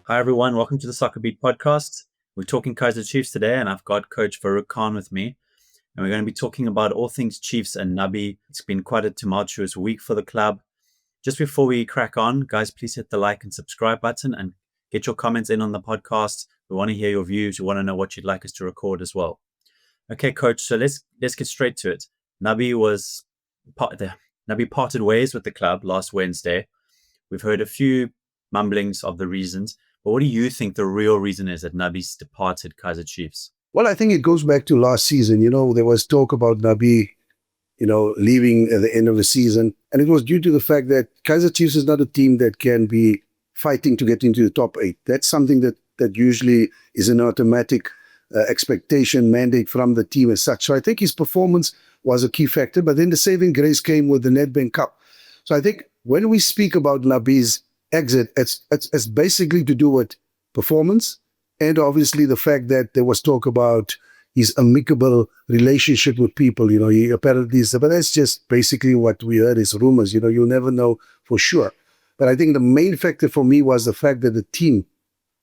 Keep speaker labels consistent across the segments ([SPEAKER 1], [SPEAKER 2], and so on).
[SPEAKER 1] Hi, everyone. Welcome to the SoccerBeat podcast. We're talking Kaizer Chiefs today, and I've got Coach Farouk Khan with me. And we're going to be talking about all things Chiefs and Nabi. It's been quite a tumultuous week for the club. Just before we crack on, guys, please hit the like and subscribe button and get your comments in on the podcast. We want to hear your views. We want to know what you'd like us to record as well. Okay, Coach. So let's get straight to it. Nabi parted ways with the club last Wednesday. We've heard a few mumblings of the reasons. But what do you think the real reason is that Nabi's departed Kaizer Chiefs?
[SPEAKER 2] Well, I think it goes back to last season. There was talk about Nabi, leaving at the end of the season. And it was due to the fact that Kaizer Chiefs is not a team that can be fighting to get into the top 8. That's something that usually is an automatic expectation, mandate from the team as such. So I think his performance was a key factor. But then the saving grace came with the Nedbank Cup. So I think when we speak about Nabi's exit, it's basically to do with performance and obviously the fact that there was talk about his amicable relationship with people. He apparently is, but that's just basically what we heard is rumors. You'll never know for sure. But I think the main factor for me was the fact that the team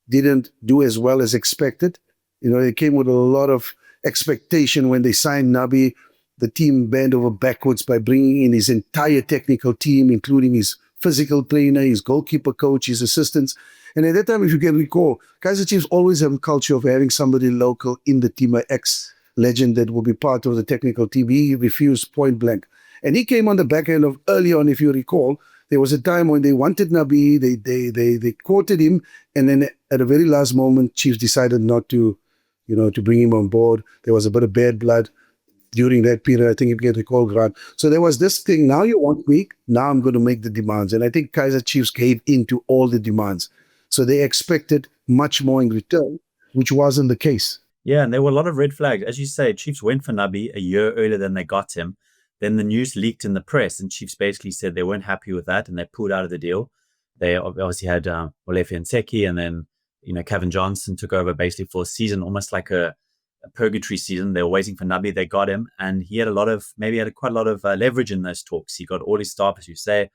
[SPEAKER 2] didn't do as well as expected. They came with a lot of expectation when they signed Nabi. The team bent over backwards by bringing in his entire technical team, including his physical trainer, his goalkeeper coach, his assistants. And at that time, if you can recall, Kaizer Chiefs always have a culture of having somebody local in the team, an ex-legend that will be part of the technical team. He refused point blank. And he came on the back end of early on, if you recall, there was a time when they wanted Nabi, they courted him, and then at the very last moment, Chiefs decided not to, to bring him on board. There was a bit of bad blood during that period. I think you can recall, Grant. So there was this thing, now you want me, now I'm going to make the demands. And I think Kaizer Chiefs gave in to all the demands. So they expected much more in return, which wasn't the case.
[SPEAKER 1] Yeah, and there were a lot of red flags. As you say, Chiefs went for Nabi a year earlier than they got him. Then the news leaked in the press, and Chiefs basically said they weren't happy with that, and they pulled out of the deal. They obviously had Molefe Nseki, and then Kevin Johnson took over basically for a season, almost like a purgatory season. They were waiting for Nabi. They got him, and he had quite a lot of leverage in those talks. He got all his staff, as you say,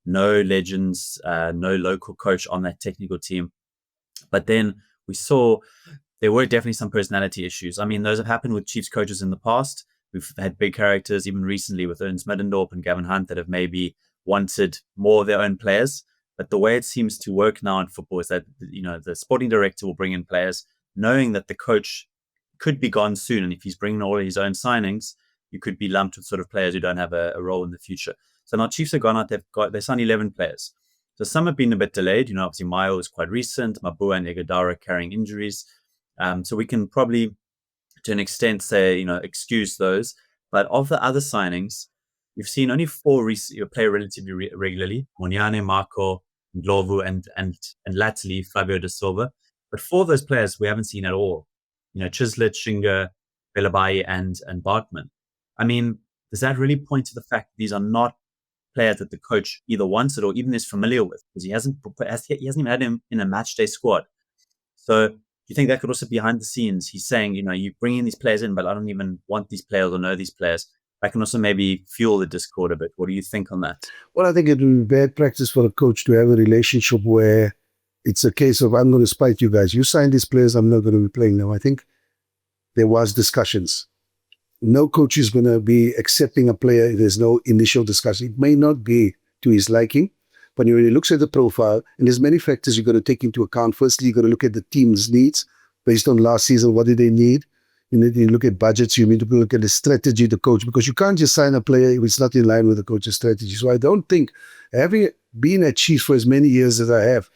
[SPEAKER 1] no legends, no local coach on that technical team. But then we saw there were definitely some personality issues. I mean, those have happened with Chiefs coaches in the past. We've had big characters, even recently with Smidt and Gavin Hunt, that have maybe wanted more of their own players. But the way it seems to work now in football is that the sporting director will bring in players, knowing that the coach could be gone soon. And if he's bringing all his own signings, you could be lumped with sort of players who don't have a role in the future. So now Chiefs have gone out, they signed 11 players. So some have been a bit delayed. Obviously Mayo is quite recent, Mabua and Igadara carrying injuries. So we can probably, to an extent, say, excuse those. But of the other signings, we've seen only 4 play relatively regularly: Monyane, Marco, Ndlovu, and latterly Fabio De Silva. But 4 of those players we haven't seen at all. Chislett, Shinga, Belabai, and Barkman. I mean, does that really point to the fact that these are not players that the coach either wants it or even is familiar with? Because he hasn't even had him in a match day squad. So do you think that could also be behind the scenes? He's saying, you bring in these players in, but I don't even want these players or know these players. That can also maybe fuel the discord a bit. What do you think on that?
[SPEAKER 2] Well, I think it would be bad practice for a coach to have a relationship where it's a case of, I'm going to spite you guys. You signed these players, I'm not going to be playing them. I think there was discussions. No coach is going to be accepting a player if there's no initial discussion. It may not be to his liking, but when he looks at the profile, and there's many factors you've got to take into account. Firstly, you've got to look at the team's needs based on last season. What did they need? You need to look at budgets. You need to look at the strategy of the coach, because you can't just sign a player if it's not in line with the coach's strategy. So I don't think, having been at Chiefs for as many years as I have,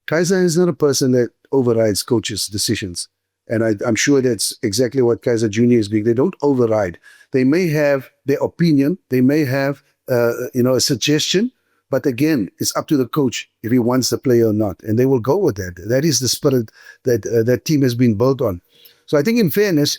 [SPEAKER 2] Kaizer is not a person that overrides coaches' decisions. And I'm sure that's exactly what Kaizer Jr. is being. They don't override. They may have their opinion. They may have, a suggestion. But again, it's up to the coach if he wants the player or not. And they will go with that. That is the spirit that that team has been built on. So I think, in fairness,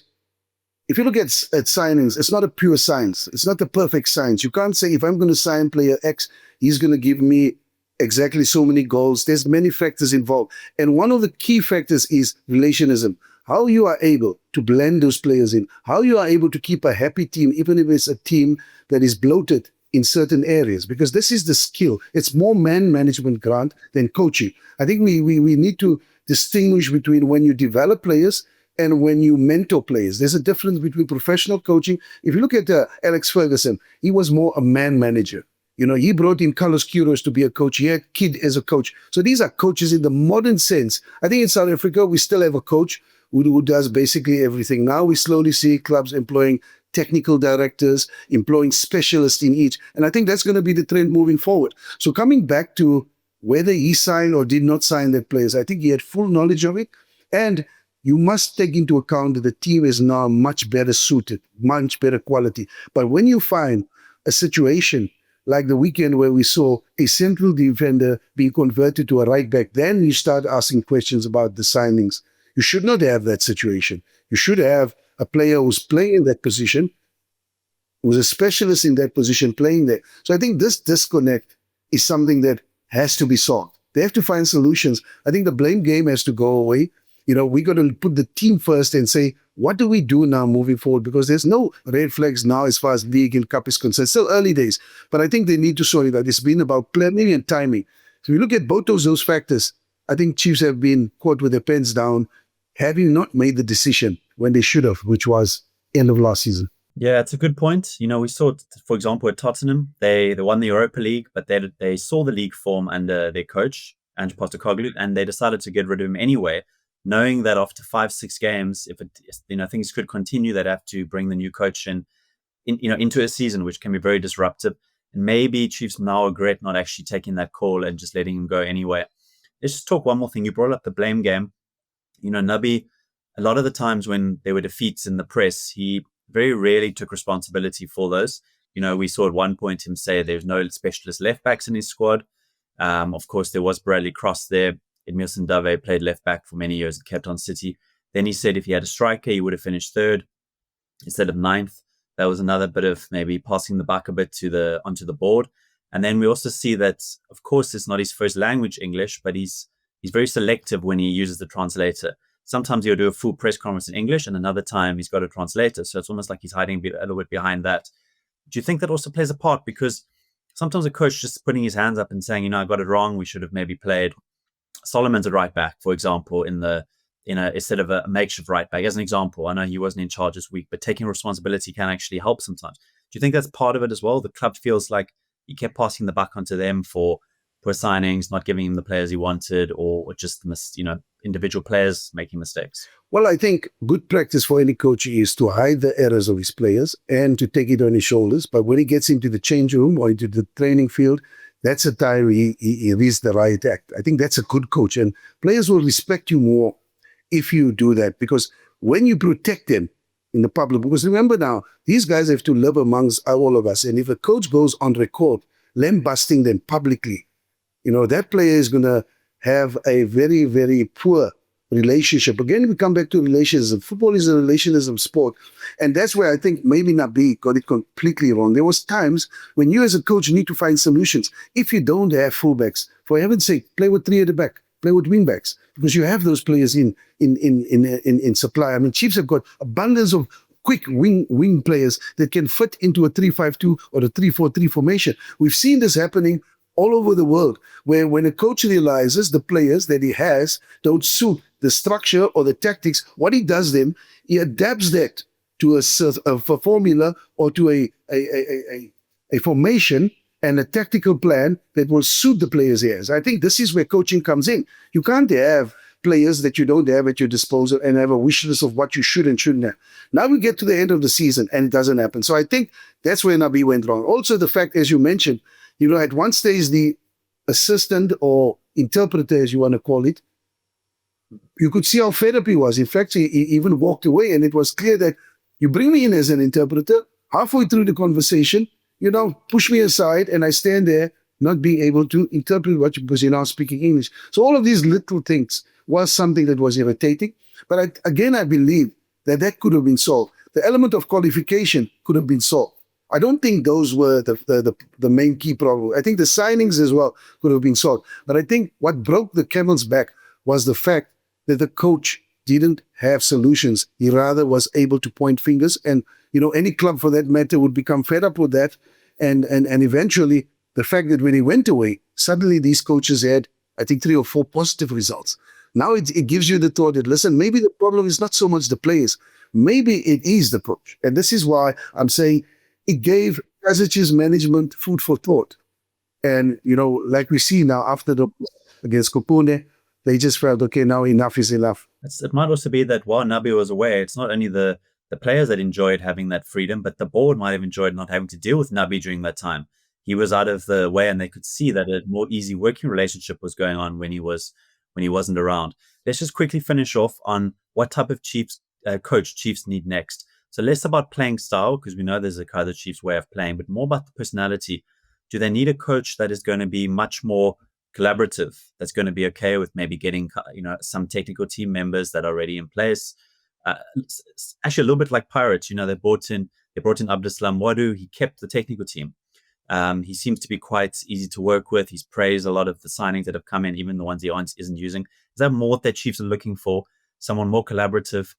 [SPEAKER 2] if you look at signings, it's not a pure science. It's not the perfect science. You can't say, if I'm going to sign player X, he's going to give me exactly so many goals. There's many factors involved. And one of the key factors is relationism. How you are able to blend those players in. How you are able to keep a happy team, even if it's a team that is bloated in certain areas, because this is the skill. It's more man management, Grant, than coaching. I think we need to distinguish between when you develop players and when you mentor players. There's a difference between professional coaching. If you look at Alex Ferguson, he was more a man manager. He brought in Carlos Queiroz to be a coach. He had Kid as a coach. So these are coaches in the modern sense. I think in South Africa, we still have a coach who does basically everything. Now we slowly see clubs employing technical directors, employing specialists in each. And I think that's going to be the trend moving forward. So coming back to whether he signed or did not sign that players, I think he had full knowledge of it. And you must take into account that the team is now much better suited, much better quality. But when you find a situation like the weekend where we saw a central defender being converted to a right back, then you start asking questions about the signings. You should not have that situation. You should have a player who's playing in that position, who's a specialist in that position playing there. So I think this disconnect is something that has to be solved. They have to find solutions. I think the blame game has to go away. We got to put the team first and say, what do we do now moving forward? Because there's no red flags now as far as league and cup is concerned. Still early days, but I think they need to sort it out. It's been about planning and timing. So we look at both of those factors. I think Chiefs have been caught with their pens down, having not made the decision when they should have, which was end of last season.
[SPEAKER 1] Yeah, it's a good point. We saw, for example, at Tottenham, they won the Europa League, but they saw the league form under their coach, Ange Postecoglou, and they decided to get rid of him anyway, knowing that after 5-6 games, if things could continue, they'd have to bring the new coach into a season, which can be very disruptive. And maybe Chiefs now regret not actually taking that call and just letting him go anyway. Let's just talk one more thing. You brought up the blame game. Nabi, a lot of the times when there were defeats in the press, he very rarely took responsibility for those. We saw at one point him say there's no specialist left backs in his squad. Of course, there was Bradley Cross there. Edmilson Dave played left back for many years at Cape Town City. Then he said if he had a striker, he would have finished third instead of ninth. That was another bit of maybe passing the buck a bit onto the board. And then we also see that, of course, it's not his first language, English, but he's very selective when he uses the translator. Sometimes he'll do a full press conference in English, and another time he's got a translator. So it's almost like he's hiding a little bit behind that. Do you think that also plays a part? Because sometimes a coach just putting his hands up and saying, I got it wrong. We should have maybe played Solomon's at right back, for example, instead of a makeshift right back. As an example, I know he wasn't in charge this week, but taking responsibility can actually help sometimes. Do you think that's part of it as well? The club feels like he kept passing the buck onto them for poor signings, not giving him the players he wanted, or just individual players making mistakes.
[SPEAKER 2] Well, I think good practice for any coach is to hide the errors of his players and to take it on his shoulders. But when he gets into the change room or into the training field, that's a time he reads the right act. I think that's a good coach, and players will respect you more if you do that, because when you protect them in the public, because remember now, these guys have to live amongst all of us, and if a coach goes on record lambasting them publicly, that player is going to have a very, very poor relationship. Again, we come back to relationships. Football is a relationship sport. And that's where I think maybe Nabi got it completely wrong. There was times when you as a coach need to find solutions. If you don't have fullbacks, for heaven's sake, play with three at the back, play with wingbacks, because you have those players in supply. I mean, Chiefs have got abundance of quick wing players that can fit into a 3-5-2 or a 3-4-3 formation. We've seen this happening all over the world, where when a coach realizes the players that he has don't suit the structure or the tactics, what he does then, he adapts that to a formula or to a formation and a tactical plan that will suit the players he has. I think this is where coaching comes in. You can't have players that you don't have at your disposal and have a wish list of what you should and shouldn't have. Now we get to the end of the season and it doesn't happen. So I think that's where Nabi went wrong. Also the fact, as you mentioned, at one stage, the assistant or interpreter, as you want to call it, you could see how fed up he was. In fact, he even walked away, and it was clear that you bring me in as an interpreter, halfway through the conversation, push me aside, and I stand there not being able to interpret because you're now speaking English. So all of these little things was something that was irritating. But I believe that could have been solved. The element of qualification could have been solved. I don't think those were the main key problem. I think the signings as well could have been solved. But I think what broke the camel's back was the fact that the coach didn't have solutions. He rather was able to point fingers. And, any club for that matter would become fed up with that And eventually, the fact that when he went away, suddenly these coaches had, I think, 3 or 4 positive results. Now it gives you the thought that, listen, maybe the problem is not so much the players. Maybe it is the coach. And this is why I'm saying it gave Kaizer Chiefs management food for thought. And, like we see now after the against Kopune, they just felt, okay, now enough is enough.
[SPEAKER 1] It might also be that while Nabi was away, it's not only the players that enjoyed having that freedom, but the board might have enjoyed not having to deal with Nabi during that time. He was out of the way, and they could see that a more easy working relationship was going on when he wasn't around. Let's just quickly finish off on what type of coach Chiefs need next. So less about playing style, because we know there's a Kaizer Chiefs way of playing, but more about the personality. Do they need a coach that is going to be much more collaborative, that's going to be okay with maybe getting some technical team members that are already in place? Actually, a little bit like Pirates, they brought in Abdeslam Wadu. He kept the technical team. He seems to be quite easy to work with. He's praised a lot of the signings that have come in, even the ones he isn't using. Is that more what their Chiefs are looking for? Someone more collaborative?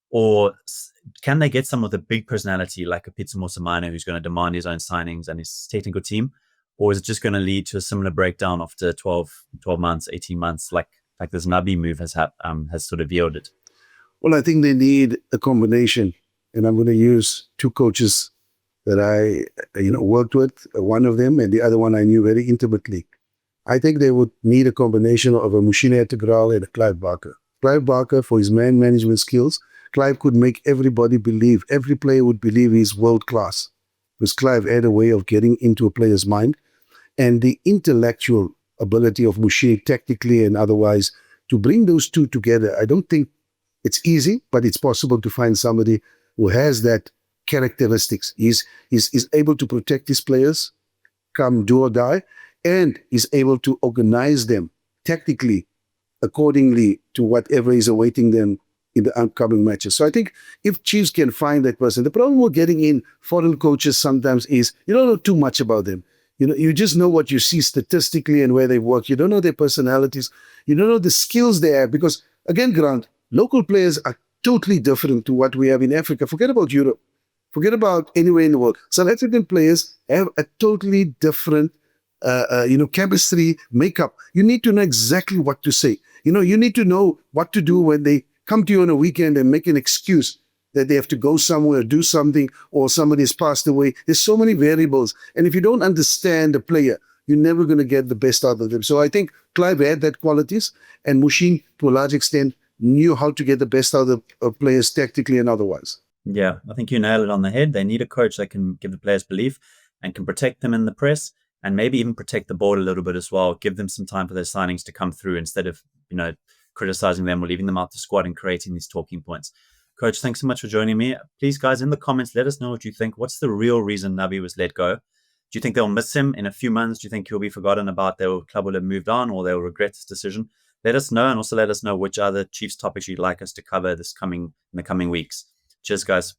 [SPEAKER 1] Or can they get some of the big personality like a Pitso Mosamane who's going to demand his own signings and his technical team? Or is it just going to lead to a similar breakdown after 12 months, 18 months, like this Nabi move has sort of yielded?
[SPEAKER 2] Well, I think they need a combination. And I'm going to use 2 coaches that I worked with, one of them, and the other one I knew very intimately. I think they would need a combination of a Mushine Tegral and a Clive Barker. Clive Barker, for his man management skills, Clive could make everybody believe, every player would believe he's world class. Because Clive had a way of getting into a player's mind. And the intellectual ability of Mushine, technically and otherwise, to bring those two together, I don't think it's easy, but it's possible to find somebody who has that characteristics. He's able to protect his players, come do or die, and is able to organize them technically accordingly to whatever is awaiting them in the upcoming matches. So I think if Chiefs can find that person, the problem with getting in foreign coaches sometimes is you don't know too much about them. You just know what you see statistically and where they work. You don't know their personalities. You don't know the skills they have because, again, Grant, local players are totally different to what we have in Africa. Forget about Europe. Forget about anywhere in the world. South African players have a totally different, chemistry, makeup. You need to know exactly what to say. You need to know what to do when they come to you on a weekend and make an excuse that they have to go somewhere, do something, or somebody has passed away. There's so many variables. And if you don't understand the player, you're never going to get the best out of them. So I think Clive had that qualities, and Mushin, to a large extent, knew how to get the best out of players tactically and otherwise.
[SPEAKER 1] Yeah, I think you nailed it on the head. They need a coach that can give the players belief and can protect them in the press and maybe even protect the board a little bit as well. Give them some time for their signings to come through instead of, criticizing them or leaving them out the squad and creating these talking points. Coach, thanks so much for joining me. Please, guys, in the comments, let us know what you think. What's the real reason Nabi was let go? Do you think they'll miss him in a few months? Do you think he'll be forgotten about? Their club will have moved on or they'll regret this decision? Let us know, and also let us know which other Chiefs topics you'd like us to cover in the coming weeks. Cheers, guys.